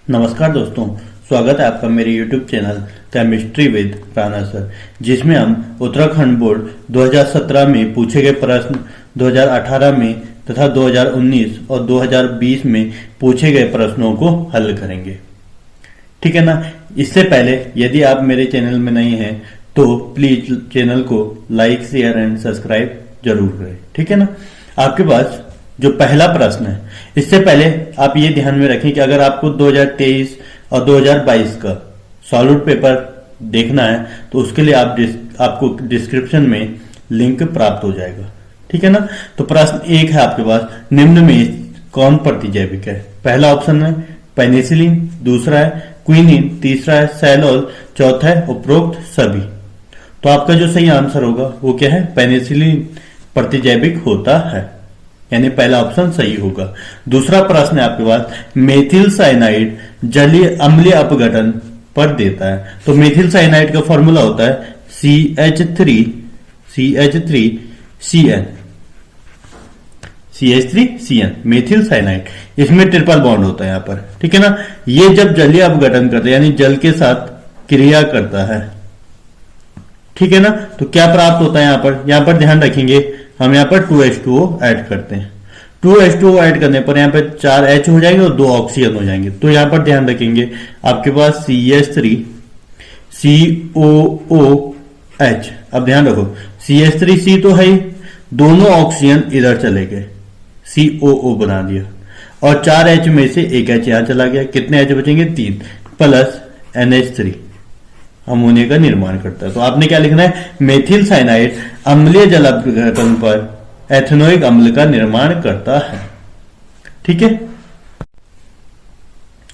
नमस्कार दोस्तों, स्वागत है आपका मेरे YouTube channel chemistry with Rana sir, जिसमें हम उत्तराखंड बोर्ड 2017 में पूछे गए प्रश्न, 2018 में तथा 2019 और 2020 में पूछे गए प्रश्नों को हल करेंगे। ठीक है ना। इससे पहले यदि आप मेरे चैनल में नहीं हैं तो प्लीज चैनल को लाइक, शेयर एंड सब्सक्राइब जरूर करें। ठीक है ना। आपके पास जो पहला प्रश्न है, इससे पहले आप ये ध्यान में रखें कि अगर आपको 2023 और 2022 का सॉलिड पेपर देखना है तो उसके लिए आपको डिस्क्रिप्शन में लिंक प्राप्त हो जाएगा। ठीक है ना। तो प्रश्न एक है आपके पास, निम्न में कौन प्रतिजैविक है? पहला ऑप्शन है पेनिसिलिन, दूसरा है क्विनिन, तीसरा है सैलोल, चौथा है उपरोक्त सभी। तो आपका जो सही आंसर होगा वो क्या है? पेनिसिलिन प्रतिजैविक होता है, यानी पहला ऑप्शन सही होगा। दूसरा प्रश्न है आपके पास, मेथिल साइनाइड जलीय अम्लीय अपघटन पर देता है। तो मेथिल साइनाइड का फॉर्मूला होता है CH3CN, मेथिल साइनाइड। इसमें ट्रिपल बॉन्ड होता है यहाँ पर। ठीक है ना। ये जब जलीय अपघटन करता है यानी जल के साथ क्रिया करता है, ठीक है ना, तो क्या प्राप्त होता है यहाँ पर ध्यान रखेंगे, हम यहाँ पर 2H2O ऐड करते हैं। 2H2O ऐड करने पर यहाँ पे 4H हो जाएंगे और 2 ऑक्सीजन हो जाएंगे। तो यहाँ पर ध्यान रखेंगे आपके पास CH3COOH। अब ध्यान रखो CH3C तो है ही, दोनों ऑक्सीजन इधर चले गए, COO बना दिया, और 4H में से एक H यहां चला गया। कितने H बचेंगे? 3 प्लस NH3 अमोनिया का निर्माण करता है। तो आपने क्या लिखना है? मेथिल साइनाइड अम्लीय जल अपघटन पर एथेनोइक अम्ल का निर्माण करता है। ठीक है।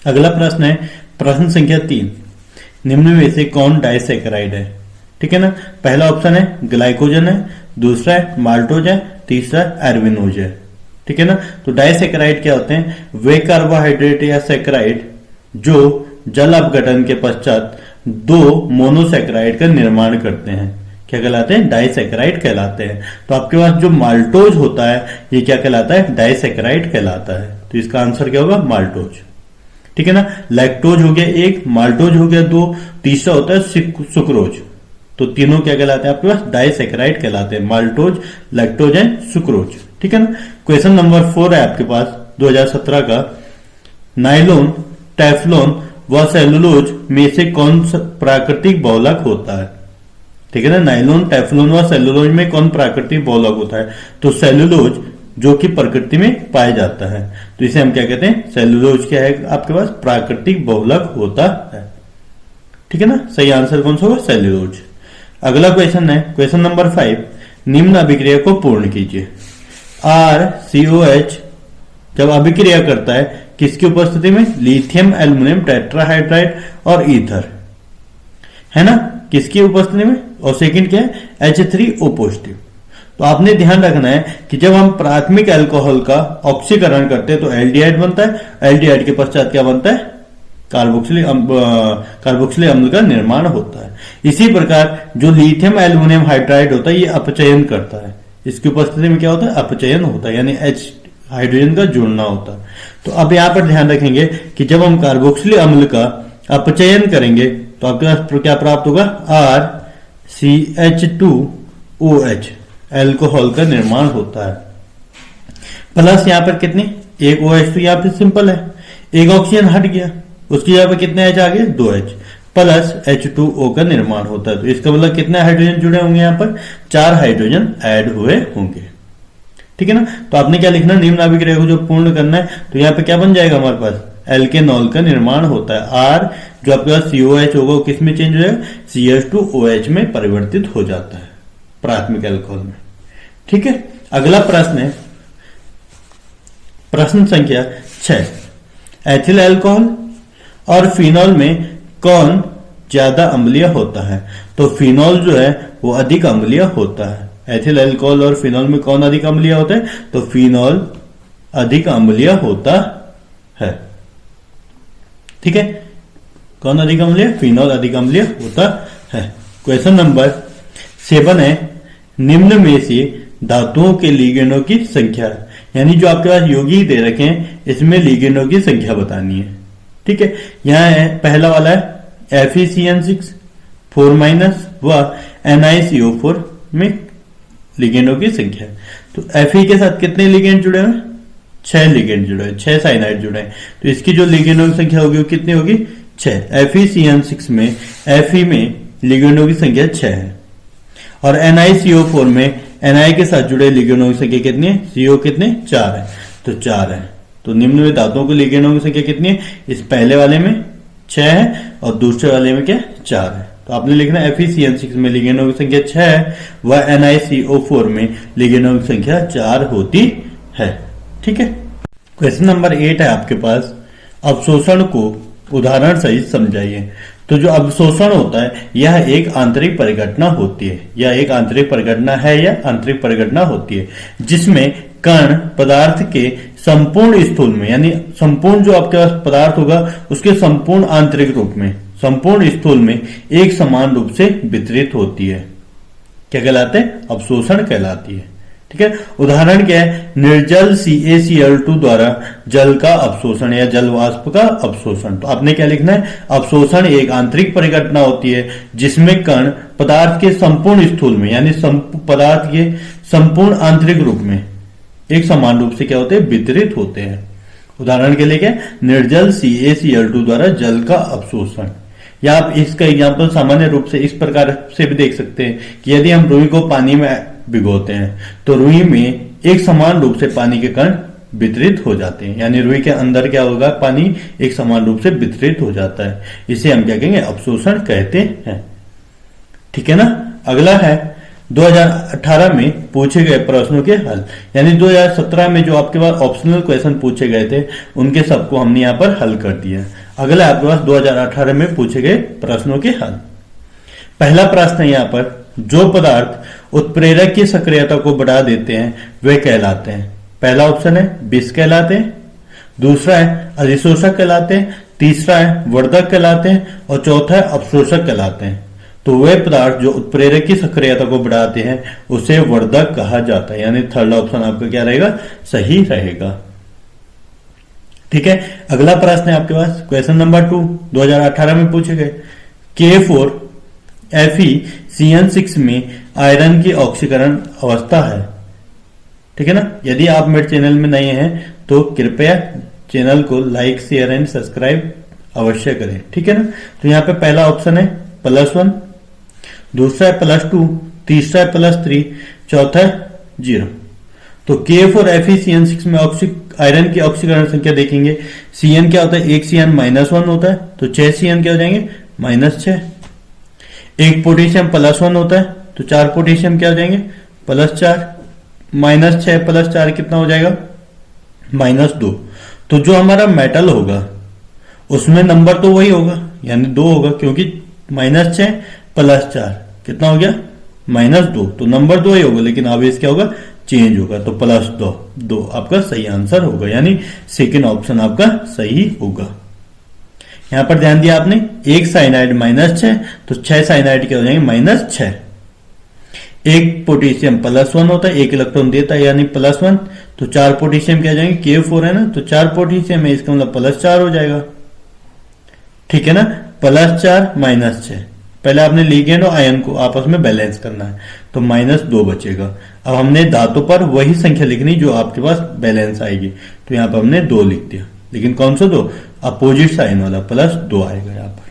अगला प्रश्न है प्रश्न संख्या 3, निम्न में से कौन डाइसैकेराइड है? ठीक है ना। पहला ऑप्शन है ग्लाइकोजन है, दूसरा है माल्टोज है, तीसरा एर्बिनोज है। ठीक है ना। तो डाइसैकेराइड क्या होते हैं? वे कार्बोहाइड्रेट या सैकेराइड जो जल अपघटन के पश्चात 2 मोनोसैकेराइड का निर्माण करते हैं, क्या कहलाते हैं? डाइसैकेराइड कहलाते हैं। तो आपके पास जो माल्टोज होता है ये क्या कहलाता है? डाइसैकेराइड कहलाता है। तो इसका आंसर क्या होगा? माल्टोज। ठीक है ना। लैक्टोज हो गया 1, माल्टोज हो गया 2, तीसरा होता है सुक्रोज। तो तीनों क्या कहलाते हैं आपके पास? डाइसैकेराइड कहलाते हैं, माल्टोज, लैक्टोज एंड सुक्रोज। ठीक है ना। क्वेश्चन नंबर 4 है आपके पास 2017 का, नायलॉन, टेफ्लॉन व सेलुलोज में से कौन सा प्राकृतिक बहुलक होता है? ठीक है ना। नायलॉन, टेफ्लॉन व सेलुलोज में कौन प्राकृतिक बहुलक होता है? तो सेलुलोज जो कि प्रकृति में पाया जाता है, तो इसे हम क्या कहते हैं? सेलुलोज क्या है आपके पास? प्राकृतिक बहुलक होता है। ठीक है ना। सही आंसर कौन सा होगा? सेलुलोज। अगला क्वेश्चन है क्वेश्चन नंबर 5, निम्न अभिक्रिया को पूर्ण कीजिए। RCOH जब अभिक्रिया करता है किसकी उपस्थिति में? लिथियम एल्युमिनियम टेट्राहाइड्राइड और ईथर, है ना, किसकी उपस्थिति में? और सेकंड क्या है? H3O positive. तो आपने ध्यान रखना है कि जब हम प्राथमिक अल्कोहल का ऑक्सीकरण करते हैं तो एल्डिहाइड बनता है, एल्डिहाइड के पश्चात क्या बनता है? कार्बोक्सिलिक अम्ल का निर्माण होता है। इसी प्रकार जो लिथियम एल्युमिनियम हाइड्राइड होता है ये अपचयन करता है, इसकी उपस्थिति में क्या होता है? अपचयन होता है, यानी H हाइड्रोजन का जुड़ना होता है। तो अब यहां पर ध्यान रखेंगे कि जब हम कार्बोक्सिलिक अम्ल का अपचयन करेंगे तो आपके पास क्या प्राप्त होगा? RCH2OH एल्कोहल का निर्माण होता है। प्लस यहां पर कितने? एक OH तो यहां पर सिंपल है, एक ऑक्सीजन हट गया, उसकी जगह पर कितने H आ गए? 2H प्लस H2O का निर्माण होता है। तो इसका मतलब कितने हाइड्रोजन जुड़े होंगे? यहाँ पर 4 हाइड्रोजन ऐड हुए होंगे। ठीक है ना। तो आपने क्या लिखना? निम्न अभिक्रिया को जो पूर्ण करना है, तो यहाँ पे क्या बन जाएगा हमारे पास? एल्केनॉल का निर्माण होता है। R जो आपके पास COH होगा किस में चेंज हो जाएगा? CH2OH में परिवर्तित हो जाता है प्राथमिक अल्कोहल में। ठीक है। अगला प्रश्न है प्रश्न संख्या 6, एथिल अल्कोहल और फिनॉल में कौन ज्यादा अम्लीय होता है? तो फिनॉल जो है वो अधिक अम्लीय होता है। एथिल अल्कोहल और फिनॉल में कौन अधिक अम्लीय होता है? तो फिनॉल अधिक अम्लीय होता है। ठीक है। कौन अधिक अम्लीय? फिनॉल अधिक अम्लीय होता है। क्वेश्चन नंबर 7 है, निम्न में से धातुओं के लिगेंडों की संख्या, यानी जो आपके पास यौगिक दे रखे हैं इसमें लिगेंडों की संख्या बतानी है। ठीक है, यहां है पहला वाला है FeCN6 4 माइनस व NiCO4 में लिगेंडों की संख्या। तो Fe के साथ कितने लिगेंड जुड़े हुए? 6 लिगेंड जुड़े हैं, 6 साइनाइड जुड़े हैं। तो इसकी जो लिगेंडों की संख्या होगी वो कितनी होगी? 6। FeCN6 में Fe में लिगेंडों की संख्या 6 है और NiCO4 में Ni के साथ जुड़े लिगेंडों की संख्या कितनी है? CO कितने? 4 है, तो 4 है। तो निम्न में धातुओं के लिगेंडों की संख्या कितनी है? इस पहले वाले में 6 है और दूसरे वाले में क्या? 4 है। तो आपने लिखना FeCN6 में लिगेंडों की संख्या 6 है व NiCO4 में लिगेंडों की संख्या 4 होती है। ठीक है। क्वेश्चन नंबर 8 है आपके पास, अवशोषण को उदाहरण सहित समझाइए। तो जो अवशोषण होता है यह एक आंतरिक परिघटना होती है, यह एक आंतरिक परिघटना है या आंतरिक परिघटना होती है जिसमें कण पदार्थ के संपूर्ण स्थूल में, यानी संपूर्ण जो आपके पास पदार्थ होगा उसके संपूर्ण आंतरिक रूप में, संपूर्ण स्थूल में एक समान रूप से वितरित होती है। क्या कहलाते हैं? अवशोषण कहलाती है। ठीक है। उदाहरण क्या है? निर्जल CaCl2 द्वारा जल का अवशोषण या जल वाष्प का अवशोषण। तो आपने क्या लिखना है? अवशोषण एक आंतरिक परिघटना होती है जिसमें कण पदार्थ के संपूर्ण स्थूल में, यानी पदार्थ के संपूर्ण आंतरिक रूप में एक समान रूप से क्या होते हैं? वितरित होते हैं। उदाहरण के लिए क्या? निर्जल CaCl2 द्वारा जल का अवशोषण। या आप इसका एग्जाम्पल सामान्य रूप से इस प्रकार से भी देख सकते हैं कि यदि हम रुई को पानी में भिगोते हैं तो रुई में एक समान रूप से पानी के कण वितरित हो जाते हैं, यानी रुई के अंदर क्या होगा? पानी एक समान रूप से वितरित हो जाता है। इसे हम क्या कहेंगे? अवशोषण कहते हैं। ठीक है ना। अगला है 2018 में पूछे गए प्रश्नों के हल, यानी 2017 में जो आपके पास ऑप्शनल क्वेश्चन पूछे गए थे उनके सबको हमने यहाँ पर हल कर दिया। अगला आपके पास 2018 में पूछे गए प्रश्नों के हल। पहला प्रश्न है यहाँ पर, जो पदार्थ उत्प्रेरक की सक्रियता को बढ़ा देते हैं वे कहलाते हैं। पहला ऑप्शन है विष कहलाते हैं, दूसरा है अधिशोषक कहलाते हैं, तीसरा है वर्धक कहलाते हैं और चौथा है अवशोषक कहलाते हैं। तो वे पदार्थ जो उत्प्रेरक की सक्रियता को बढ़ाते हैं उसे वर्धक कहा जाता है, यानी थर्ड ऑप्शन आपका क्या रहेगा? सही रहेगा। ठीक है। अगला प्रश्न है आपके पास क्वेश्चन नंबर 2, 2018 में पूछे गए, K4FeCN6 में आयरन की ऑक्सीकरण अवस्था है। ठीक है ना। यदि आप मेरे चैनल में नए हैं तो कृपया चैनल को लाइक, शेयर एंड सब्सक्राइब अवश्य करें। ठीक है ना। तो यहाँ पे पहला ऑप्शन है +1, दूसरा है +2, तीसरा है +3, चौथा है 0। तो K4FeCN6 में आयरन की ऑक्सीकरण संख्या देखेंगे, Cn क्या होता है? एक Cn -1 होता है, तो 6 Cn क्या हो जाएंगे? -6। एक पोटेशियम +1 होता है, तो 4 पोटेशियम क्या हो जाएंगे? +4। -6 + 4 कितना हो जाएगा? -2। तो जो हमारा मेटल होगा उसमें नंबर तो वही होगा, यानी 2 होगा, क्योंकि -6 + 4 कितना हो गया? -2। तो नंबर 2 ही होगा, लेकिन आवेश क्या होगा? चेंज होगा। तो +2 आपका सही आंसर होगा, यानी सेकेंड ऑप्शन आपका सही होगा। यहां पर ध्यान दिया आपने, एक साइनाइड -6, तो 6 साइनाइड क्या हो जाएंगे? -6। एक पोटेशियम +1 होता है, एक इलेक्ट्रॉन देता है, यानी +1, तो 4 पोटेशियम क्या हो जाएंगे? K4 है ना, तो 4 पोटेशियम है, इसका मतलब +4 हो जाएगा। ठीक है ना। +4 -6, पहले आपने लिगेंड और आयन को आपस में बैलेंस करना है, तो -2 बचेगा। अब हमने धातु पर वही संख्या लिखनी जो आपके पास बैलेंस आएगी, तो यहाँ पर हमने 2 लिख दिया, लेकिन कौन सा 2? अपोजिट साइन वाला, +2 आएगा यहाँ पर।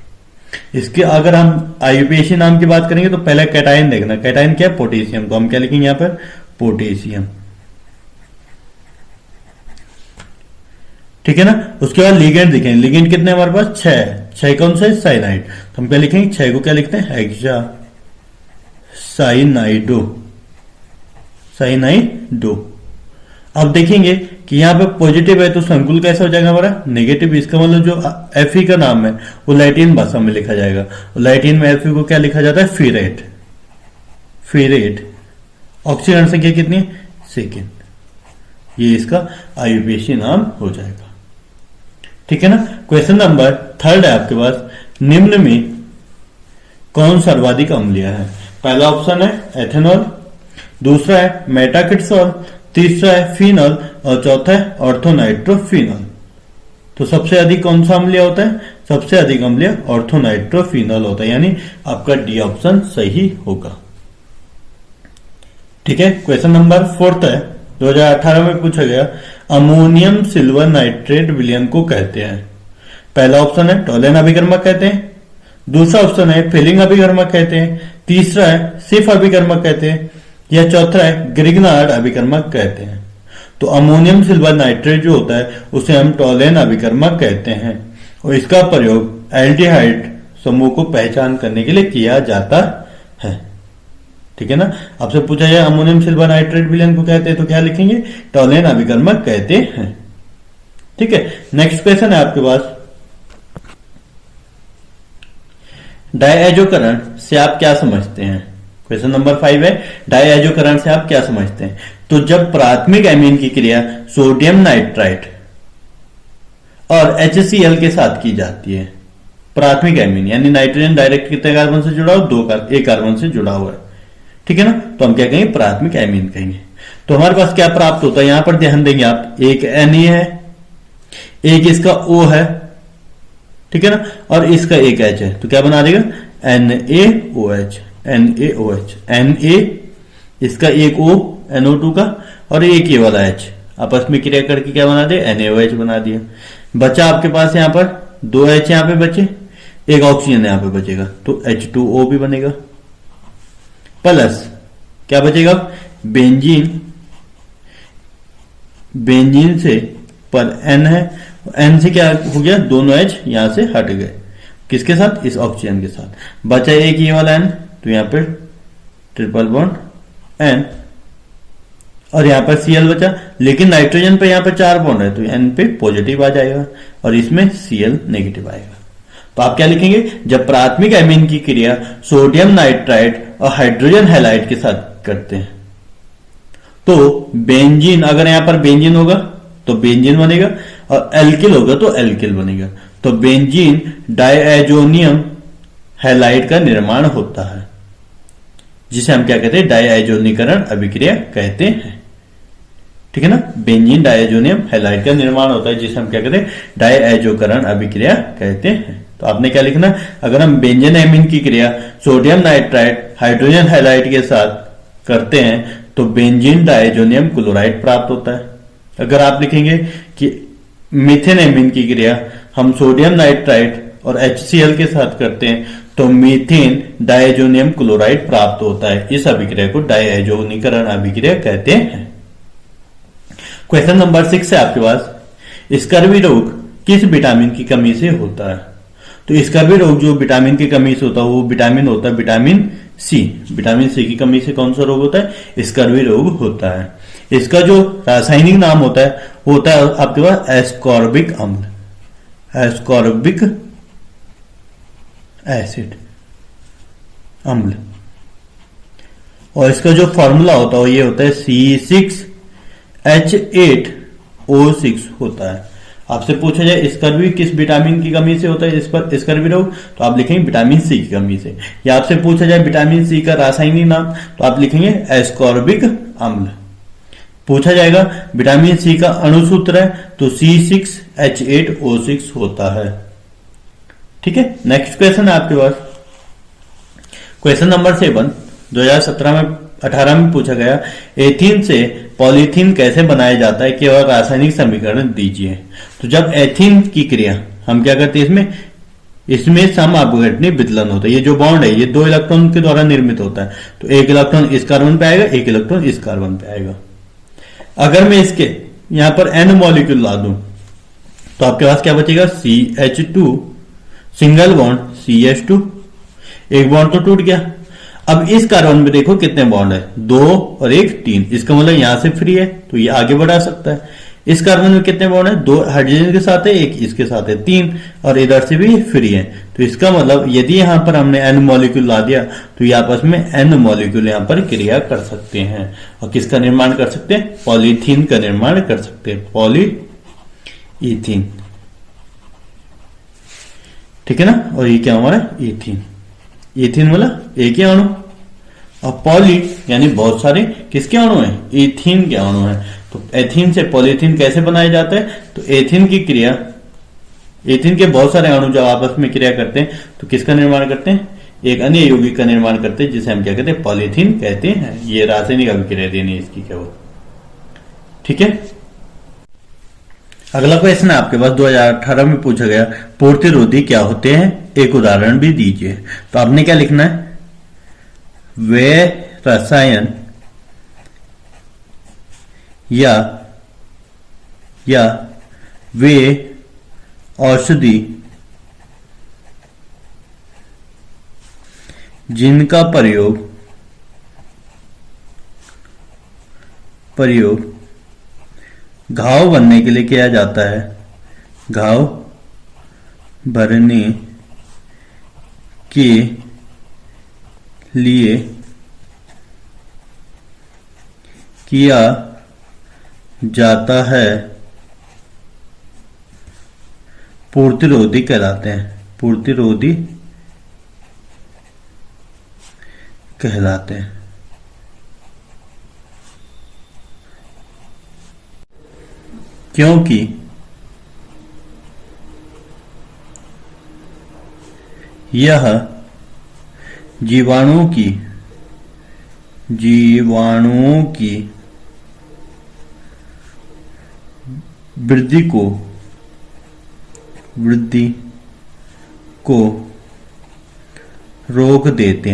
इसके अगर हम IUPAC नाम की बात करेंगे तो पहले कैटायन देखना। कैटायन क्या है? पोटेशियम। तो हम क्या लिखेंगे यहाँ पर? पोटेशियम। ठीक है ना। उसके बाद लिगेंड देखेंगे, लिगेंड कितने हमारे पास? 6 कौन सा है? साइनाइड। तो हम क्या लिखेंगे? 6 को क्या लिखते हैं? हेक्सा साइनाइडो। अब देखेंगे कि यहाँ पे पॉजिटिव है तो संकुल कैसा हो जाएगा हमारा? नेगेटिव। इसका मतलब जो Fe का नाम है वो लैटिन भाषा में लिखा जाएगा। लैटिन में Fe को क्या लिखा जाता है? फीरेट। ऑक्सीजन संख्या कितनी है? सेकेंड। ये इसका IUPAC नाम हो जाएगा। ठीक है ना। क्वेश्चन नंबर 3 है आपके पास, निम्न में कौन सर्वाधिक अम्लीय है? पहला ऑप्शन है एथेनॉल, दूसरा है मेटाकिटसॉल, तीसरा है फिनॉल और चौथा है ऑर्थोनाइट्रोफिनॉल। तो सबसे अधिक कौन सा अम्लीय होता है? सबसे अधिक अम्लीय ऑर्थोनाइट्रोफिनॉल होता है, यानी आपका डी ऑप्शन सही होगा। ठीक है, क्वेश्चन नंबर 4 है, 2018 में पूछा गया, अमोनियम सिल्वर नाइट्रेट विलयन को कहते हैं। पहला ऑप्शन है टोलेन अभिकर्मक कहते हैं, दूसरा ऑप्शन है फिलिंग अभिकर्मक कहते हैं, तीसरा है सिफ अभिकर्मक कहते हैं, या चौथा है ग्रिग्नार्ड अभिकर्मक कहते हैं। तो अमोनियम सिल्वर नाइट्रेट जो होता है उसे हम टोलेन अभिकर्मक कहते हैं और इसका प्रयोग एल्डिहाइड समूह को पहचान करने के लिए किया जाता है। ठीक है ना, आपसे पूछा जाए अमोनियम सिल्वर नाइट्रेट विलयन को कहते हैं तो क्या लिखेंगे? टोलेन अभिकर्मक कहते हैं। ठीक है, नेक्स्ट क्वेश्चन है आपके पास, डायएजोकरण से आप क्या समझते हैं? क्वेश्चन नंबर 5 है, डायएजोकरण से आप क्या समझते हैं? तो जब प्राथमिक एमीन की क्रिया सोडियम नाइट्राइट और HCl के साथ की जाती है, प्राथमिक एमीन यानी नाइट्रोजन डायरेक्ट कितने कार्बन से जुड़ा हो? एक कार्बन से जुड़ा हुआ है। ठीक है ना, तो हम क्या कहेंगे? प्राथमिक एमीन कहेंगे। तो हमारे पास क्या प्राप्त होता है? यहां पर ध्यान देंगे आप, एक Na है, एक इसका O है, ठीक है ना, और इसका एक H है, तो क्या बना देगा? NaOH, NaOH, Na इसका एक O NO2 का और एक ये वाला H आपस में क्रिया करके क्या बना दे? NaOH बना दिया। बचा आपके पास यहां पर 2 H यहां पे बचे, एक ऑक्सीजन यहां पे बचेगा, तो H2O भी बनेगा, प्लस क्या बचेगा? बेंजीन, बेंजीन से पर N है, N से क्या हो गया? दोनों H यहां से हट गए, किसके साथ? इस ऑक्सीजन के साथ। बचा एक ये वाला N, तो यहां पर ट्रिपल बॉन्ड N और यहां पर Cl बचा, लेकिन नाइट्रोजन पे यहां पर 4 बॉन्ड है तो N पे पॉजिटिव आ जाएगा और इसमें Cl नेगेटिव आएगा। तो आप क्या लिखेंगे? जब प्राथमिक एमीन की क्रिया सोडियम नाइट्राइट और हाइड्रोजन हैलाइड के साथ करते हैं तो बेंजीन, अगर यहां पर बेंजीन होगा तो बेंजीन बनेगा और एल्किल होगा तो एल्किल बनेगा, तो बेंजीन डायएजोनियम हैलाइड का निर्माण होता है, जिसे हम क्या कहते हैं? डायएजोनीकरण अभिक्रिया कहते हैं। ठीक है ना, बेंजीन डायएजोनियम हैलाइड का निर्माण होता है, जिसे हम क्या कहते हैं? डायएजोकरण अभिक्रिया कहते हैं। तो आपने क्या लिखना? अगर हम बेंजीन एमीन की क्रिया सोडियम नाइट्राइट हाइड्रोजन हैलाइड के साथ करते हैं तो बेंजीन डायजोनियम क्लोराइड प्राप्त होता है। अगर आप लिखेंगे कि मीथेन एमीन की क्रिया हम सोडियम नाइट्राइट और HCl के साथ करते हैं तो मीथेन डायजोनियम क्लोराइड प्राप्त होता है। इस अभिक्रिया को डायजोनीकरण अभिक्रिया कहते हैं। क्वेश्चन नंबर 6 है आपके पास, स्कर्वी रोग किस विटामिन की कमी से होता है? तो स्कर्वी रोग जो विटामिन की कमी से होता है वो विटामिन होता है विटामिन सी। विटामिन सी की कमी से कौन सा रोग होता है? स्कर्वी रोग होता है। इसका जो रासायनिक नाम होता है आपके पास एस्कॉर्बिक अम्ल, एस्कॉर्बिक एसिड अम्ल, और इसका जो फॉर्मूला होता है ये होता है C6H8O6 होता है। आपसे पूछा जाए स्कर्वी किस विटामिन की कमी से होता है इस पर स्कर्वी रोग, तो आप लिखेंगे विटामिन सी की कमी से। या आपसे पूछा जाए विटामिन सी का रासायनिक नाम, तो आप लिखेंगे एस्कॉर्बिक अम्ल। पूछा जाएगा विटामिन सी का अणुसूत्र है तो C6H8O6 होता है। ठीक है, नेक्स्ट क्वेश्चन है आपके पास, क्वेश्चन नंबर 7 2017 में पूछा गया, एथीन से पॉलीथीन कैसे बनाया जाता है, केवल रासायनिक समीकरण दीजिए। तो जब एथीन की क्रिया हम क्या करते हैं, इसमें सम अपघटनीय विदलन होता है। ये जो बॉन्ड है ये 2 इलेक्ट्रॉन के द्वारा निर्मित होता है, तो 1 इलेक्ट्रॉन इस कार्बन पे आएगा, 1 इलेक्ट्रॉन इस कार्बन पे आएगा। अगर मैं इसके यहां पर N मॉलिक्यूल ला दूं तो आपके पास क्या बचेगा? CH2 सिंगल बॉन्ड CH2, एक बॉन्ड तो टूट गया। अब इस कार्बन में देखो कितने बॉन्ड है, 2 और 1 3, इसका मतलब यहां से फ्री है तो ये आगे बढ़ा सकता है। इस कार्बन में कितने बॉन्ड है, 2 हाइड्रोजन के साथ है, 1 इसके साथ है, 3, और इधर से भी फ्री है। तो इसका मतलब यदि यहां पर हमने N मॉलिक्यूल ला दिया तो ये आपस में N मॉलिक्यूल यहां पर क्रिया कर सकते हैं और किसका निर्माण कर सकते हैं? पॉलीथीन का निर्माण कर सकते हैं, पॉलीईथीन। ठीक है ना, और ये क्या हमारा इथीन, इथीन मतलब एक ही अणु, और पॉली यानी बहुत सारे किसके अणु हैं? इथीन के अणु हैं। तो एथीन से पॉलीथीन कैसे बनाया जाता है? तो एथीन की क्रिया एथीन के बहुत सारे अणु जब आपस में क्रिया करते हैं तो किसका निर्माण करते हैं? एक अन्य यौगिक का निर्माण करते हैं जिसे हम क्या कहते हैं? पॉलीथीन कहते हैं। ये रासायनिक अभिक्रिया देनी इसकी केवल। ठीक है। अगला क्वेश्चन है आपके पास 2018 में पूछा गया, पूर्तिरोधी क्या होते हैं? एक उदाहरण भी दीजिए। तो आपने क्या लिखना है? वे रसायन या वे औषधि जिनका प्रयोग घाव बनने के लिए किया जाता है, घाव भरने के लिए किया जाता है, पूर्तिरोधी कहलाते हैं। पूर्तिरोधी कहलाते हैं। क्योंकि यह जीवाणुओं की वृद्धि को रोक देते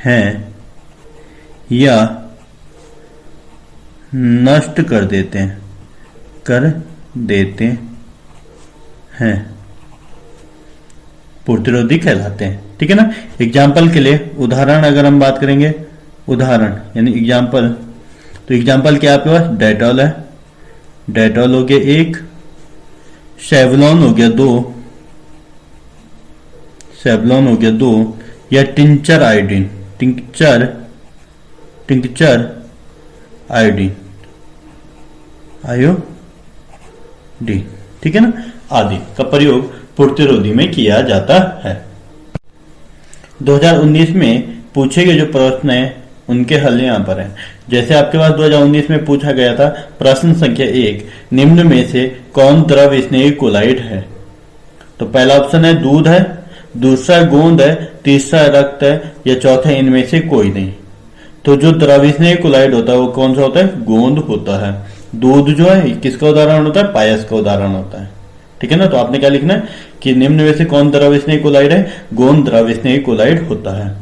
हैं या नष्ट कर देते हैं, पूर्तिरोधी कहलाते हैं। ठीक है ना। एग्जाम्पल के लिए उदाहरण अगर हम बात करेंगे, उदाहरण यानी एग्जाम्पल, तो एग्जाम्पल क्या आपके पास? डेटॉल है, डेटॉल हो गया 1, सेवलॉन हो गया 2, सेवलॉन हो गया 2, या tincture iodine, tincture iodine, iodine. ठीक है ना। आदि का प्रयोग पूर्तिरोधी में किया जाता है। 2019 में पूछे गए जो प्रश्न है उनके हल यहां पर है। जैसे आपके पास 2019 में पूछा गया था प्रश्न संख्या 1, निम्न में से कौन द्रव स्नेही कोलाइड है? तो पहला ऑप्शन है दूध है, दूसरा गोंद है, तीसरा रक्त है, या चौथा इनमें से कोई नहीं। तो जो द्रव स्नेही कोलाइड होता है वो कौन सा होता है? गोंद होता है। दूध जो है किसका उदाहरण होता है? पायस का उदाहरण होता है। ठीक है ना। तो आपने क्या लिखना है कि निम्न में से कौन द्रव स्नेही कोलाइड है? गोंद द्रव स्नेही कोलाइड होता है।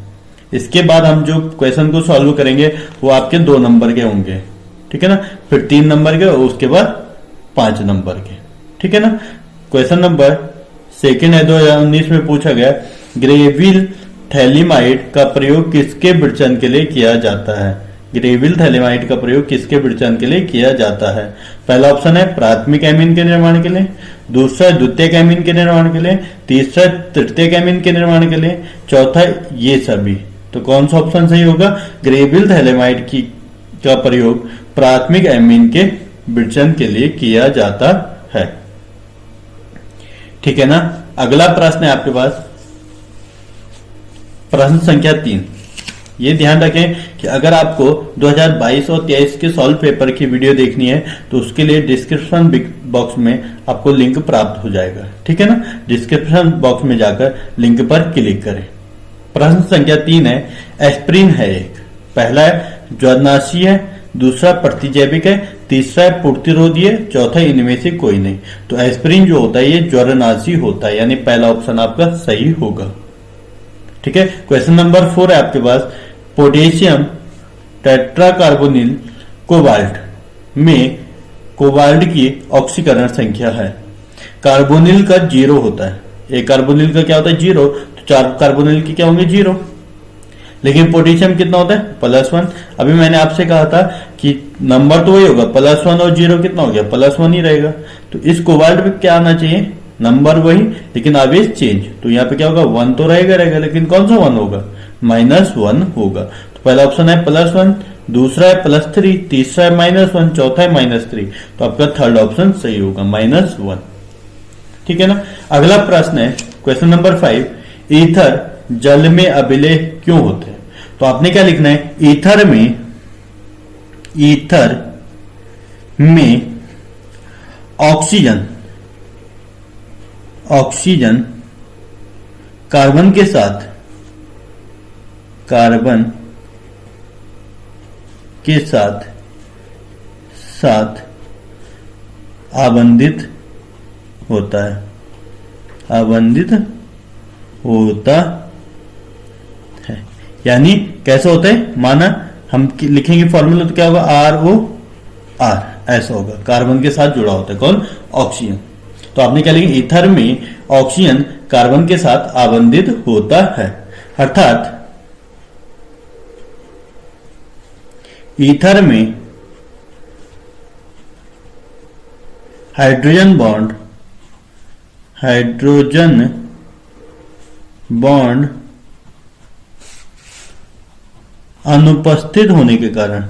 इसके बाद हम जो क्वेश्चन को सॉल्व करेंगे वो आपके 2 नंबर के होंगे। ठीक है ना। फिर 3 नंबर के और उसके बाद 5 नंबर के। ठीक है ना। क्वेश्चन नंबर 2 है 2019 में पूछा गया, ग्रेविल थैलिमाइड का प्रयोग किसके विरचन के लिए किया जाता है? ग्रेविल थैलिमाइड का प्रयोग किसके विरचन के लिए किया जाता है? पहला ऑप्शन है प्राथमिक एमीन के निर्माण के लिए, दूसरा द्वितीयक एमीन के निर्माण के लिए, तीसरा तृतीयक एमीन के निर्माण के लिए, चौथा ये सभी। तो कौन सा ऑप्शन सही होगा? ग्रेविल थैलिमाइड का प्रयोग प्राथमिक एमीन के विरचन के लिए किया जाता है। ठीक है ना। अगला प्रश्न है आपके पास प्रश्न संख्या 3। ये ध्यान रखें कि अगर आपको 2022 और 23 के सॉल्व पेपर की वीडियो देखनी है तो उसके लिए डिस्क्रिप्शन बॉक्स में आपको लिंक प्राप्त हो जाएगा। ठीक है ना। डिस्क्रिप्शन बॉक्स में जाकर लिंक पर क्लिक करें। प्रश्न संख्या 3 है, एस्प्रिन है एक, पहला है ज्वरनाशी है, दूसरा प्रतिजैविक है, तीसरा है पूर्तिरोधी है, चौथा इनमें से कोई नहीं। तो एस्प्रिन जो होता है ये ज्वरनाशी होता है, यानी पहला ऑप्शन आपका सही होगा। ठीक है। क्वेश्चन नंबर 4 है आपके पास, पोटेशियम टेट्राकार्बोनिल कोबाल्ट में कोबाल्ट की ऑक्सीकरण संख्या है। कार्बोनिल का 0 होता है, एक कार्बोनिल का क्या होता है? 0, तो 4 कार्बोनिल की क्या होंगे? 0। लेकिन पोटेशियम कितना होता है? +1। अभी मैंने आपसे कहा था कि नंबर तो वही होगा, +1 और 0 कितना हो गया? +1 ही रहेगा। तो इस कोबाल्ट में क्या आना चाहिए? नंबर वही लेकिन आवेश चेंज। तो यहाँ पे क्या होगा? 1 तो रहेगा, लेकिन कौन सा 1 होगा? -1 होगा। तो पहला ऑप्शन है +1, दूसरा है +3, तीसरा है -1, चौथा है -3। तो आपका थर्ड ऑप्शन सही होगा, -1। ठीक है ना। अगला प्रश्न है क्वेश्चन नंबर 5, ईथर जल में अविलेय क्यों होते हैं? तो आपने क्या लिखना है? ईथर में ऑक्सीजन ऑक्सीजन कार्बन के साथ साथ आबंधित होता है, यानी कैसे होता है, माना हम लिखेंगे फॉर्मूला तो क्या होगा, ROR ऐसा होगा, कार्बन के साथ जुड़ा होता है कौन, ऑक्सीजन। तो आपने क्या लिखा, ईथर में ऑक्सीजन कार्बन के साथ आबंधित होता है, अर्थात ईथर में हाइड्रोजन बॉन्ड अनुपस्थित होने के कारण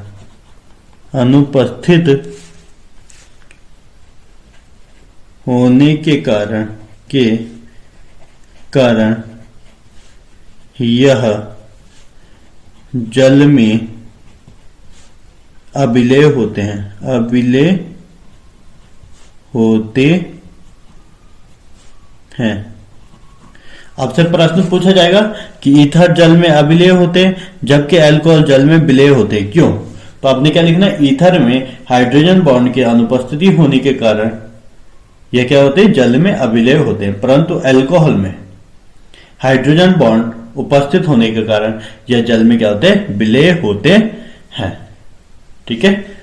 यह जल में अविलेय होते हैं। आपसे प्रश्न पूछा जाएगा कि ईथर जल में अविलेय होते हैं जबकि अल्कोहल जल में विलेय होते हैं, क्यों? तो आपने क्या लिखना, ईथर में हाइड्रोजन बॉन्ड की अनुपस्थिति होने के कारण यह क्या होते हैं, जल में अविलेय होते हैं, परंतु अल्कोहल में हाइड्रोजन बॉन्ड उपस्थित होने के कारण यह जल में क्या होते हैं, विलेय होते हैं। ठीक है।